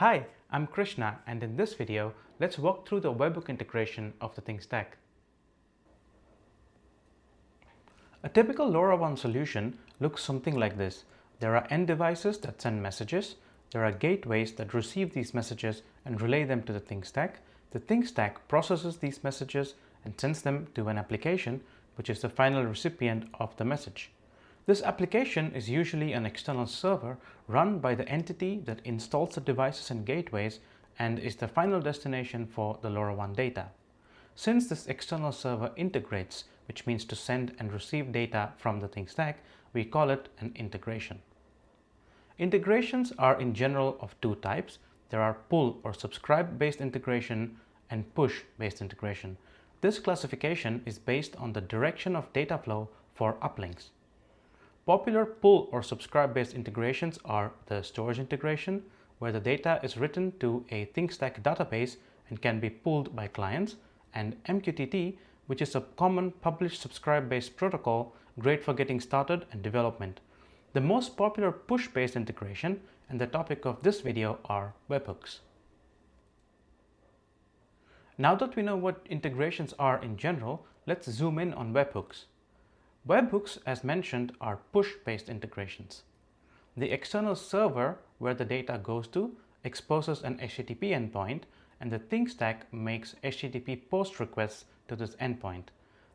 Hi, I'm Krishna, and in this video, let's walk through the Webhook integration of the Things stack. A typical LoRaWAN solution looks something like this. There are end devices that send messages. There are gateways that receive these messages and relay them to the Things stack. The Things stack processes these messages and sends them to an application, which is the final recipient of the message. This application is usually an external server run by the entity that installs the devices and gateways and is the final destination for the LoRaWAN data. Since this external server integrates, which means to send and receive data from the Things stack, we call it an integration. Integrations are in general of two types. There are pull or subscribe based integration and push based integration. This classification is based on the direction of data flow for uplinks. Popular pull or subscribe based integrations are the storage integration, where the data is written to a Things stack database and can be pulled by clients, and MQTT, which is a common publish subscribe based protocol great for getting started and development. The most popular push based integration and the topic of this video are webhooks. Now that we know what integrations are in general, let's zoom in on webhooks. Webhooks, as mentioned, are push-based integrations. The external server where the data goes to exposes an HTTP endpoint, and the Things stack makes HTTP post requests to this endpoint.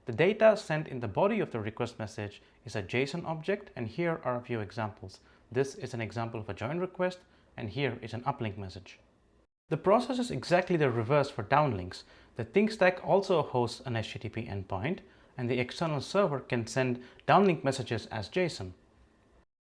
The data sent in the body of the request message is a JSON object, and here are a few examples. This is an example of a join request, and here is an uplink message. The process is exactly the reverse for downlinks. The Things stack also hosts an HTTP endpoint, and the external server can send downlink messages as JSON.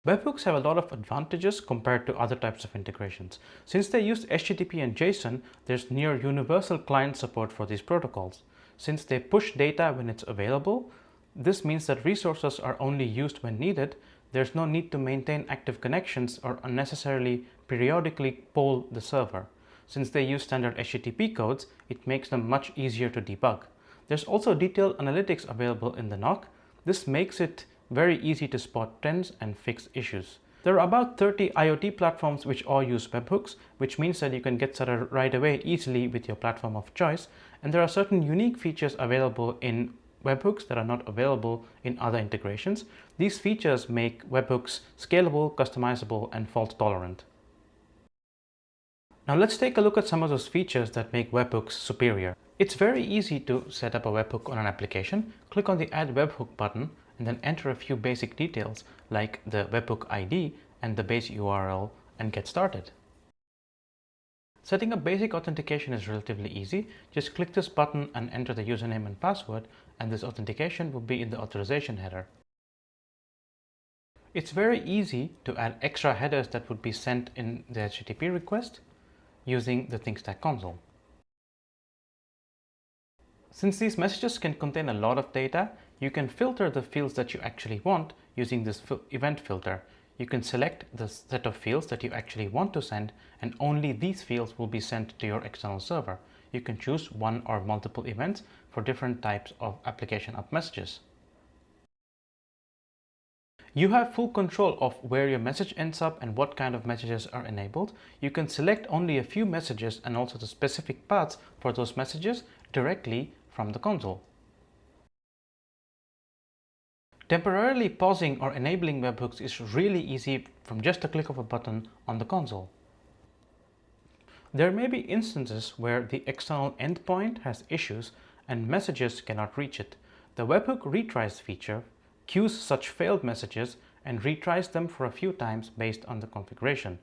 Webhooks have a lot of advantages compared to other types of integrations. Since they use HTTP and JSON, there's near universal client support for these protocols. Since they push data when it's available, this means that resources are only used when needed. There's no need to maintain active connections or unnecessarily periodically poll the server. Since they use standard HTTP codes, it makes them much easier to debug. There's also detailed analytics available in the NOC. This makes it very easy to spot trends and fix issues. There are about 30 IoT platforms which all use webhooks, which means that you can get started right away easily with your platform of choice. And there are certain unique features available in webhooks that are not available in other integrations. These features make webhooks scalable, customizable, and fault tolerant. Now let's take a look at some of those features that make webhooks superior. It's very easy to set up a webhook on an application. Click on the Add Webhook button and then enter a few basic details like the webhook ID and the base URL and get started. Setting up basic authentication is relatively easy. Just click this button and enter the username and password, and this authentication will be in the authorization header. It's very easy to add extra headers that would be sent in the HTTP request using the Things stack console. Since these messages can contain a lot of data, you can filter the fields that you actually want using this event filter. You can select the set of fields that you actually want to send, and only these fields will be sent to your external server. You can choose one or multiple events for different types of application up messages. You have full control of where your message ends up and what kind of messages are enabled. You can select only a few messages and also the specific paths for those messages directly from the console. Temporarily pausing or enabling webhooks is really easy from just a click of a button on the console. There may be instances where the external endpoint has issues and messages cannot reach it. The webhook retries feature queues such failed messages and retries them for a few times based on the configuration.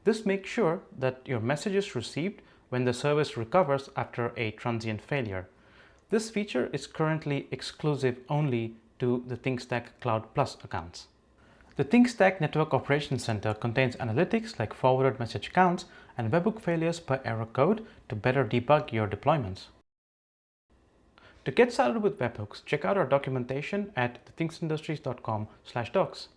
This makes sure that your message is received when the service recovers after a transient failure. This feature is currently exclusive only to the Things stack Cloud Plus accounts. The Things stack Network Operations Center contains analytics like forwarded message counts and webhook failures per error code to better debug your deployments. To get started with webhooks, check out our documentation at thetingsindustries.com/docs.